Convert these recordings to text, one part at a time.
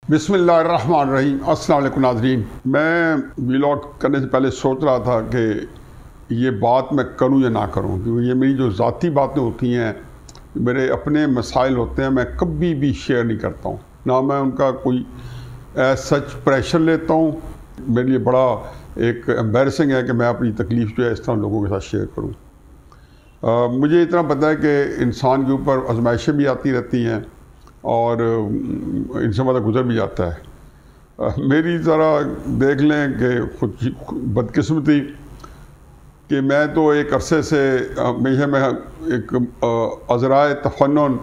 بسم اللہ الرحمن الرحیم۔ السلام علیکم ناظرین، میں ولاگ کرنے سے پہلے سوچ رہا تھا کہ یہ بات میں کروں یا نہ کروں، کیونکہ یہ میری جو ذاتی باتیں ہوتی ہیں، میرے اپنے مسائل ہوتے ہیں، میں کبھی بھی شیئر نہیں کرتا ہوں، نہ میں ان کا کوئی سچ پریشر لیتا ہوں۔ میرے لیے بڑا ایک امبیرسنگ ہے کہ میں اپنی تکلیف جو ہے اس طرح لوگوں کے ساتھ شیئر کروں۔ مجھے اتنا پتہ ہے کہ انسان کے اوپر آزمائشیں بھی آتی رہتی ہیں اور ان سے مطلب گزر بھی جاتا ہے۔ میری ذرا دیکھ لیں کہ خود بدقسمتی کہ میں تو ایک عرصے سے ہمیشہ میں ایک عذرائے تفنن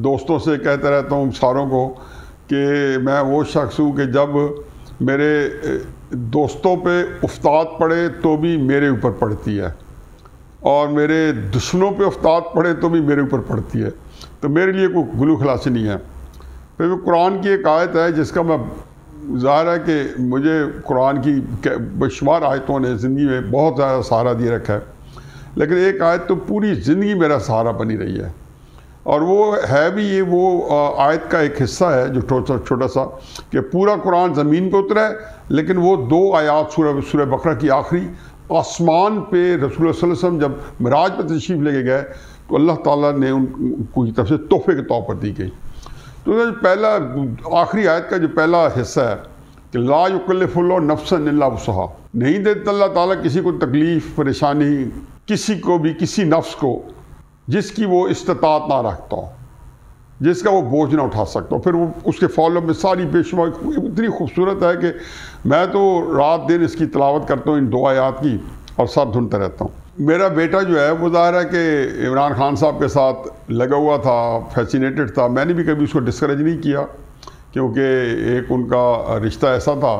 دوستوں سے کہتا رہتا ہوں ساروں کو کہ میں وہ شخص ہوں کہ جب میرے دوستوں پہ افتاد پڑے تو بھی میرے اوپر پڑتی ہے، اور میرے دشمنوں پہ افتاد پڑے تو بھی میرے اوپر پڑتی ہے، تو میرے لیے کوئی گلو خلاصی نہیں ہے۔ پھر وہ قرآن کی ایک آیت ہے جس کا میں ظاہر ہے کہ مجھے قرآن کی بے شمار آیتوں نے زندگی میں بہت زیادہ سہارا دے رکھا ہے، لیکن ایک آیت تو پوری زندگی میرا سہارا بنی رہی ہے، اور وہ ہے بھی یہ وہ آیت کا ایک حصہ ہے جو چھوٹا سا کہ پورا قرآن زمین پہ اترا ہے، لیکن وہ دو آیات سورہ بقرہ کی آخری آسمان پہ رسول اللہ صلی اللہ علیہ وسلم جب معراج پہ تشریف لے کے گئے تو اللہ تعالیٰ نے ان کو طرف سے تحفے کے طور پر دی گئی۔ تو پہلا آخری آیت کا جو پہلا حصہ ہے کہ لا یکلف اللہ نفسا الا وسعہا، نہیں دیتا اللہ تعالیٰ کسی کو تکلیف پریشانی، کسی کو بھی، کسی نفس کو جس کی وہ استطاعت نہ رکھتا ہو، جس کا وہ بوجھ نہ اٹھا سکتا ہو۔ پھر وہ اس کے فالو میں ساری بے شمار اتنی خوبصورت ہے کہ میں تو رات دن اس کی تلاوت کرتا ہوں ان دو آیات کی، اور سر دھنتا رہتا ہوں۔ میرا بیٹا جو ہے وہ ظاہر ہے کہ عمران خان صاحب کے ساتھ لگا ہوا تھا، فیسینیٹڈ تھا۔ میں نے بھی کبھی اس کو ڈسکریج نہیں کیا، کیونکہ ایک ان کا رشتہ ایسا تھا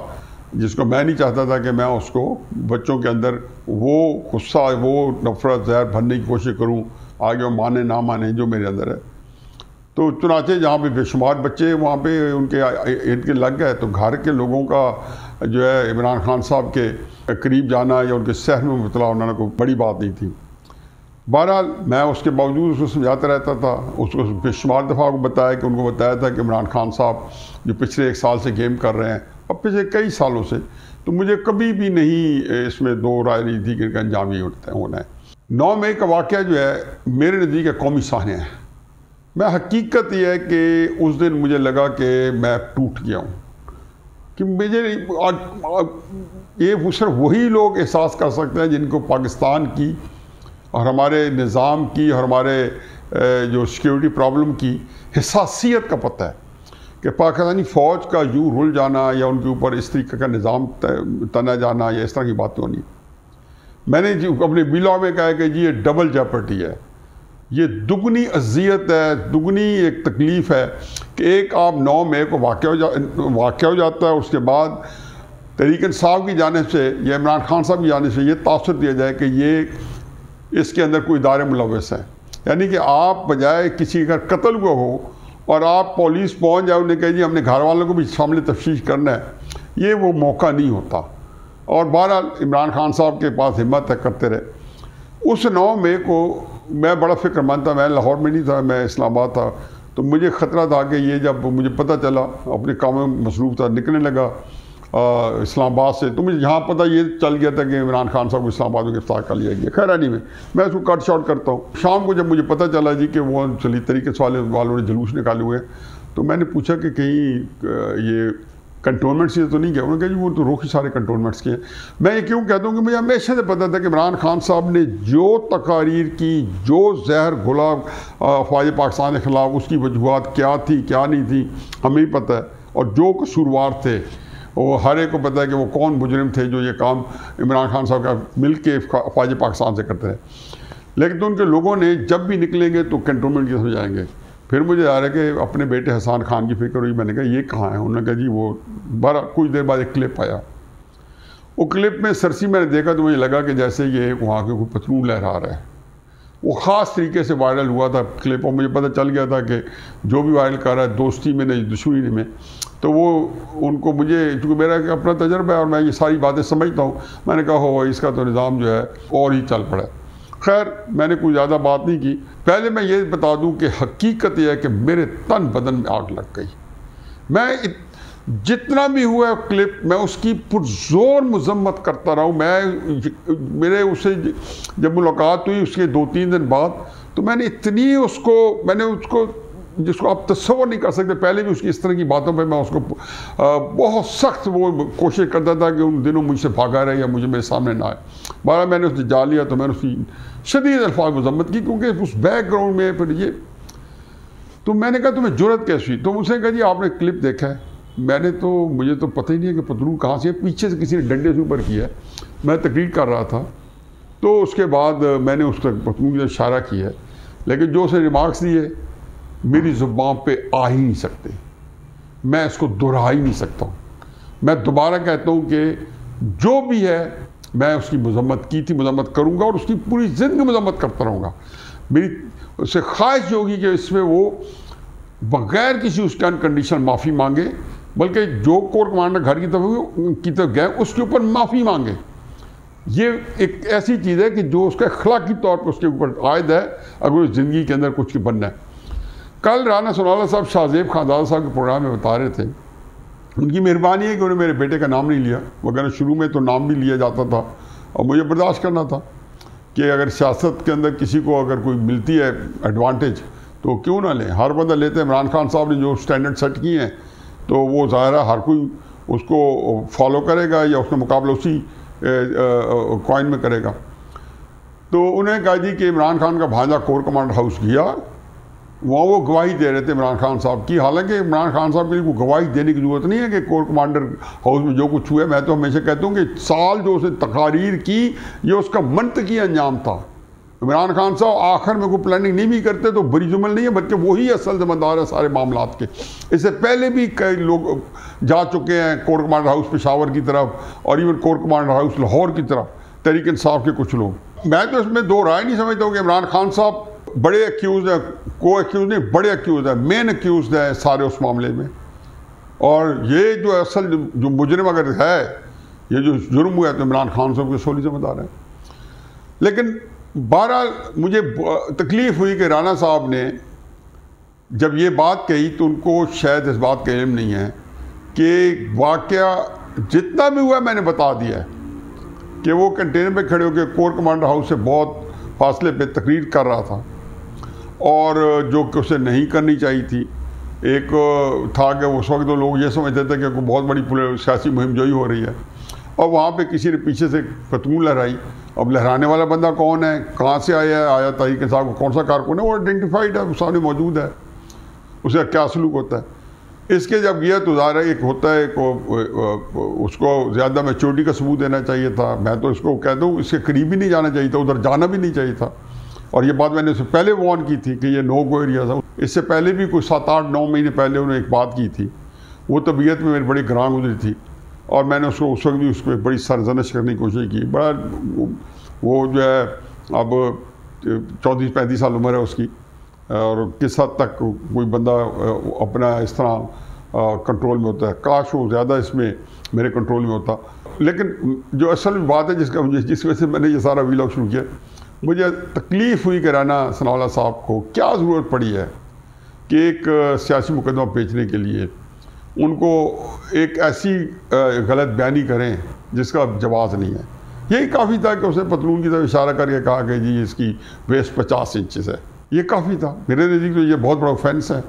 جس کو میں نہیں چاہتا تھا کہ میں اس کو بچوں کے اندر وہ غصہ، وہ نفرت، زہر بھرنے کی کوشش کروں، آگے وہ مانے نہ مانے جو میرے اندر ہے۔ تو چنانچہ جہاں پہ بے شمار بچے وہاں پہ ان کے ارد گرد لگ گئے، تو گھر کے لوگوں کا جو ہے عمران خان صاحب کے قریب جانا یا ان کے سحر میں مبتلا ہونا کوئی بڑی بات نہیں تھی۔ بہرحال میں اس کے باوجود اس کو سمجھاتا رہتا تھا، اس کو بے شمار دفعہ کو بتایا کہ ان کو بتایا تھا کہ عمران خان صاحب جو پچھلے 1 سال سے گیم کر رہے ہیں، اب پچھلے کئی سالوں سے، تو مجھے کبھی بھی نہیں اس میں دو رائے نہیں تھی کہ ان کا انجام ہی ہونا ہے۔ 9 مئی کا واقعہ جو ہے میرے نزدیک کقومی سانحہ ہے۔ میں حقیقت یہ ہے کہ اس دن مجھے لگا کہ میں ٹوٹ گیا ہوں، کہ مجھے یہ صرف وہی لوگ احساس کر سکتے ہیں جن کو پاکستان کی اور ہمارے نظام کی اور ہمارے جو سیکیورٹی پرابلم کی حساسیت کا پتہ ہے کہ پاکستانی فوج کا یوں رل جانا یا ان کے اوپر اس طریقے کا نظام تنا جانا یا اس طرح کی باتیں ہونی۔ میں نے اپنے ولاگ میں کہا کہ جی یہ ڈبل جیپرٹی ہے، یہ دگنی اذیت ہے، دگنی ایک تکلیف ہے کہ ایک آپ 9 مئی کو واقع ہو جاتا ہے، اس کے بعد تحریک انصاف کی جانب سے یا عمران خان صاحب کی جانب سے یہ تاثر دیا جائے کہ یہ اس کے اندر کوئی ادارے ملوث ہیں، یعنی کہ آپ بجائے کسی کا قتل ہوا ہو اور آپ پولیس پہنچ جائے، انہیں کہے جی ہم نے گھر والوں کو بھی شامل تفتیش کرنا ہے، یہ وہ موقع نہیں ہوتا۔ اور بہرحال عمران خان صاحب کے پاس ہمت ہے، کرتے رہے۔ اس 9 مئی کو میں بڑا فکر مند تھا، میں لاہور میں نہیں تھا، میں اسلام آباد تھا، تو مجھے خطرہ تھا کہ یہ جب مجھے پتہ چلا، اپنے کاموں میں مصروف تھا، نکلنے لگا اسلام آباد سے، تو مجھے یہاں پتہ یہ چل گیا تھا کہ عمران خان صاحب کو اسلام آباد میں گرفتار کر لیا گیا۔ خیر نہیں میں اس کو کٹ شاٹ کرتا ہوں۔ شام کو جب مجھے پتہ چلا جی کہ وہ چلی طریقے سے والوں نے جلوس نکالے ہوئے، تو میں نے پوچھا کہ کہیں یہ کنٹونمنٹ سے تو نہیں گیا؟ انہوں نے کہا جی وہ تو رخ ہی سارے کنٹونمنٹس کے ہیں۔ میں یہ کیوں کہتا ہوں کہ مجھے ہمیشہ سے پتہ تھا کہ عمران خان صاحب نے جو تقاریر کی، جو زہر گھولا افواج پاکستان کے خلاف، اس کی وجوہات کیا تھی کیا نہیں تھی ہمیں پتہ ہے، اور جو قصوروار تھے وہ ہر ایک کو پتہ ہے کہ وہ کون مجرم تھے جو یہ کام عمران خان صاحب کا مل کے افواج پاکستان سے کرتے رہے۔ لیکن تو ان کے لوگوں نے جب بھی نکلیں گے تو کنٹونمنٹ کی طرف جائیں گے۔ پھر مجھے آ رہا ہے کہ اپنے بیٹے حسان خان کی فکر ہوئی، میں نے کہا یہ کہاں ہے؟ انہوں نے کہا جی وہ کچھ دیر بعد ایک کلپ آیا، وہ کلپ میں سرسی میں نے دیکھا تو مجھے لگا کہ جیسے یہ وہاں کے کوئی پتلون لہرا رہا ہے۔ وہ خاص طریقے سے وائرل ہوا تھا کلپ، اور مجھے پتہ چل گیا تھا کہ جو بھی وائرل کر رہا ہے دوستی میں نہیں دشمنی میں، تو وہ ان کو مجھے چونکہ میرا اپنا تجربہ ہے اور میں یہ ساری باتیں سمجھتا ہوں، میں نے کہا ہو اس کا تو نظام جو ہے اور ہی چل پڑا ہے۔ خیر میں نے کوئی زیادہ بات نہیں کی۔ پہلے میں یہ بتا دوں کہ حقیقت یہ ہے کہ میرے تن بدن میں آگ لگ گئی، میں جتنا بھی ہوا کلپ میں اس کی پرزور مذمت کرتا رہا ہوں. میرے اسے جب ملاقات ہوئی اس کے 2-3 دن بعد تو میں نے اس کو جس کو آپ تصور نہیں کر سکتے، پہلے بھی اس کی اس طرح کی باتوں پہ میں اس کو بہت سخت وہ کوشش کرتا تھا کہ ان دنوں مجھ سے بھاگا رہے یا مجھے میرے سامنے نہ آئے. بارہ میں نے اسے جا لیا تو میں نے اس کی شدید الفاظ مذمت کی، کیونکہ اس بیک گراؤنڈ میں پھر یہ تو میں نے کہا تمہیں جرأت کیسی ہوئی؟ تو مجھ سے کہا جی آپ نے کلپ دیکھا ہے؟ مجھے تو پتہ ہی نہیں ہے کہ پتلون کہاں سے پیچھے سے کسی نے ڈنڈے سے اوپر کیا ہے. میں تقریر کر رہا تھا تو اس کے بعد میں نے اس پتلون کی اشارہ کیا ہے، لیکن جو اسے ریمارکس دیے میری زبان پہ آ ہی نہیں سکتے، میں اس کو دہرا ہی نہیں سکتا ہوں. میں دوبارہ کہتا ہوں کہ جو بھی ہے میں اس کی مذمت کی تھی، مذمت کروں گا اور اس کی پوری زندگی مذمت کرتا رہوں گا. میری اس سے خواہش یہ ہوگی کہ اس میں وہ بغیر کسی اس کا کنڈیشن معافی مانگے، بلکہ جو کور کمانڈر گھر کی طرف گئے اس کے اوپر معافی مانگے. یہ ایک ایسی چیز ہے کہ جو اس کا اخلاقی طور پر اس کے اوپر عائد ہے اگر اس زندگی کے اندر کچھ بننا ہے. کل رانا ثناءاللہ صاحب شاہ زیب خان زادہ صاحب کے پروگرام میں بتا رہے تھے، ان کی مہربانی ہے کہ انہوں نے میرے بیٹے کا نام نہیں لیا، وغیرہ شروع میں تو نام بھی لیا جاتا تھا اور مجھے برداشت کرنا تھا کہ اگر سیاست کے اندر کسی کو اگر کوئی ملتی ہے ایڈوانٹیج تو کیوں نہ لیں. ہر بندہ لیتے ہیں. عمران خان صاحب نے جو سٹینڈرڈ سیٹ کیے ہیں تو وہ ظاہر ہے ہر کوئی اس کو فالو کرے گا یا اس کا مقابلہ اسی کوائن میں کرے گا. تو انہوں نے کہا جی کہ عمران خان کا بھانجا کور کمانڈر ہاؤس گیا، وہاں وہ گواہی دے رہے تھے عمران خان صاحب کی. حالانکہ عمران خان صاحب کے لیے کوئی گواہی دینے کی ضرورت نہیں ہے کہ کور کمانڈر ہاؤس میں جو کچھ ہوا ہے. میں تو ہمیشہ کہتا ہوں کہ سال جو اس نے تقاریر کی یہ اس کا منطقی انجام تھا. عمران خان صاحب آخر میں کوئی پلاننگ نہیں بھی کرتے تو بری جمل نہیں ہے، بلکہ وہی اصل ذمہ دار ہے سارے معاملات کے. اس سے پہلے بھی کئی لوگ جا چکے ہیں کور کمانڈر ہاؤس پشاور کی طرف اور even corps commander house Lahore کی طرف، تحریک انصاف کے کچھ لوگ. میں تو اس میں دو رائے نہیں سمجھتا ہوں کہ عمران خان صاحب بڑے ایکیوز ہیں، کو ایکیوز نہیں، بڑے ایکیوز ہیں، مین ایکیوز ہیں سارے اس معاملے میں. اور یہ جو اصل جو مجرم اگر ہے، یہ جو جرم ہوا ہے تو عمران خان صاحب کے سولی ذمہ دار ہیں. لیکن بہرحال مجھے تکلیف ہوئی کہ رانا صاحب نے جب یہ بات کہی تو ان کو شاید اس بات کا علم نہیں ہے کہ واقعہ جتنا بھی ہوا میں نے بتا دیا ہے کہ وہ کنٹینر پہ کھڑے ہو کے کور کمانڈر ہاؤس سے بہت فاصلے پہ تقریر کر رہا تھا اور جو کہ اسے نہیں کرنی چاہیے تھی. ایک تھا کہ اس وقت تو لوگ یہ سمجھتے تھے کہ کوئی بہت بڑی سیاسی مہم جوئی ہو رہی ہے اور وہاں پہ کسی نے پیچھے سے پتلون لہرائی. اب لہرانے والا بندہ کون ہے، کہاں سے آیا تحریک انصاف کو کون سا کارکن ہے، وہ آئیڈینٹیفائڈ ہے، وہ سامنے موجود ہے، اس کا کیا سلوک ہوتا ہے. اس کے جب گیا تو ظاہر ہے ایک ہوتا ہے اس کو زیادہ میچورٹی کا ثبوت دینا چاہیے تھا. میں تو اس کو کہتا ہوں اس کے قریب بھی نہیں جانا چاہیے تھا، ادھر جانا بھی نہیں چاہیے تھا. اور یہ بات میں نے اس سے پہلے وارن کی تھی کہ یہ نو گو ایریا تھا. اس سے پہلے بھی کوئی 7-8-9 مہینے پہلے انہوں نے ایک بات کی تھی، وہ طبیعت میں میری بڑی گراں گزری تھی اور میں نے اس وقت بھی اس پہ بڑی سرزنش کرنے کی کوشش کی. بڑا وہ جو ہے اب 34-35 سال عمر ہے اس کی اور کس حد تک کوئی بندہ اپنا اس طرح کنٹرول میں ہوتا ہے. کاش وہ زیادہ اس میں میرے کنٹرول میں ہوتا. لیکن جو اصل بات ہے جس وجہ سے میں نے یہ سارا ویلاگ شروع کیا، مجھے تکلیف ہوئی کہ رانا ثناءاللہ صاحب کو کیا ضرورت پڑی ہے کہ ایک سیاسی مقدمہ پیچنے کے لیے ان کو ایک ایسی غلط بیانی کریں جس کا جواز نہیں ہے. یہی کافی تھا کہ اس نے پتلون کی طرف اشارہ کر کے کہا کہ جی اس کی ویسٹ 50 انچز ہے. یہ کافی تھا میرے نزدیک. تو یہ بہت بڑا آفینس ہے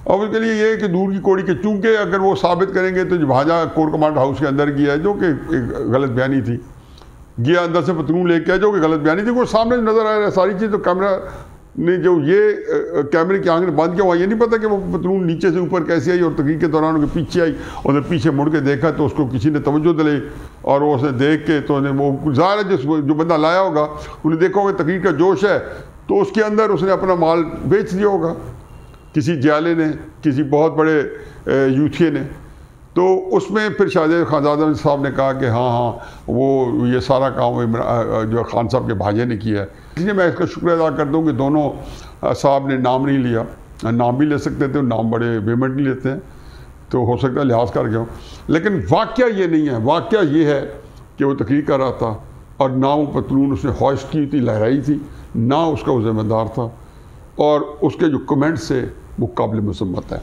اور اس کے لیے یہ ہے کہ دور کی کوڑی کہ چونکہ اگر وہ ثابت کریں گے تو جو بھانجا کور کمانڈر ہاؤس کے اندر گیا ہے جو کہ ایک غلط بیانی تھی، گیا اندر سے پتلون لے کے جو کہ غلط بیانی تھی، وہ سامنے نظر آ رہا ہے ساری چیز. تو کیمرہ نے جو یہ کیمرے کی آنکھ نے بند کیا، وہاں یہ نہیں پتا کہ وہ پتلون نیچے سے اوپر کیسے آئی اور تقریر کے دوران ان کے پیچھے آئی اور پیچھے مڑ کے دیکھا تو اس کو کسی نے توجہ دلائی اور وہ اسے دیکھ کے تو وہ ظاہر ہے جو بندہ لایا ہوگا انہیں دیکھا ہوگا تقریر کا جوش ہے تو اس کے اندر اس نے اپنا مال بیچ دیا ہوگا کسی جیالے نے، کسی بہت بڑے یوتھیے نے. تو اس میں پھر شاہ زیب خان زادہ صاحب نے کہا کہ ہاں وہ یہ سارا کام جو خان صاحب کے بھانجے نے کیا ہے. اس لیے میں اس کا شکر ادا کرتا ہوں کہ دونوں صاحب نے نام نہیں لیا. نام بھی لے سکتے تھے، نام بڑے ویمنٹلی لیتے ہیں تو ہو سکتا ہے لحاظ کر کے ہوں. لیکن واقعہ یہ نہیں ہے. واقعہ یہ ہے کہ وہ تقریر کر رہا تھا اور نہ وہ پتلون اس نے ہوائسٹ کی تھی، لہرائی تھی، نہ اس کا وہ ذمہ دار تھا اور اس کے جو کمنٹس سے وہ قابل مذمت ہے.